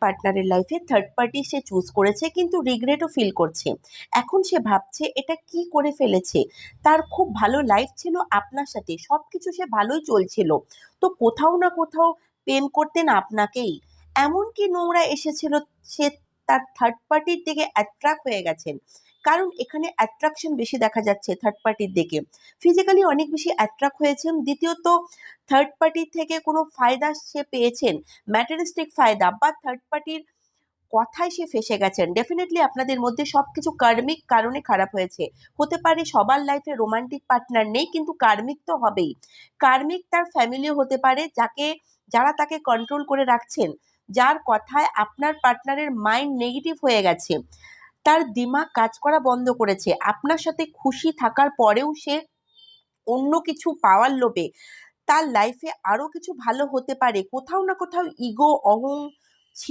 পার্টনারের লাইফে third party সে choose করেছে, কিন্তু রিগ্রেটও ফিল করছে। এখন সে ভাবছে এটা কি করে ফেলেছে। তার খুব ভালো লাইফ ছিল আপনার সাথে, সবকিছু সে ভালোই চলছিল, তো কোথাও না কোথাও প্রেম করতেন আপনাকেই, এমন কি নোংরা এসেছিল, সে তার থার্ড পার্টির দিকে অ্যাট্রাক্ট হয়ে গেছেন। কারণ এখানে অ্যাট্রাকশন বেশি দেখা যাচ্ছে থার্ড পার্টির দিকে, ফিজিক্যালি অনেক বেশি অ্যাট্রাক্ট হয়েছেন। দ্বিতীয়ত থার্ড পার্টি থেকে কোনো ফায়দা সে পেয়েছেন, ম্যাটেরিয়ালিস্টিক ফায়দা, বা থার্ড পার্টির কথায় সে ফেঁসে গেছেন। ডেফিনেটলি আপনাদের মধ্যে সবকিছু কার্মিক কারণে খারাপ হয়েছে। হতে পারে সবার লাইফে রোমান্টিক পার্টনার নেই, কিন্তু কার্মিক তো হবেই। কার্মিক তার ফ্যামিলিও হতে পারে, যারা তাকে কন্ট্রোল করে রাখছেন, যার কথায় আপনার পার্টনারের মাইন্ড নেগেটিভ হয়ে গেছে, তার দিমাগ কাজ করা বন্ধ করেছে। আপনার সাথে খুশি থাকার পরেও সে অন্য কিছু পাওয়ার লোভে, তার লাইফে আরো কিছু ভালো হতে পারে, কোথাও না কোথাও ইগো,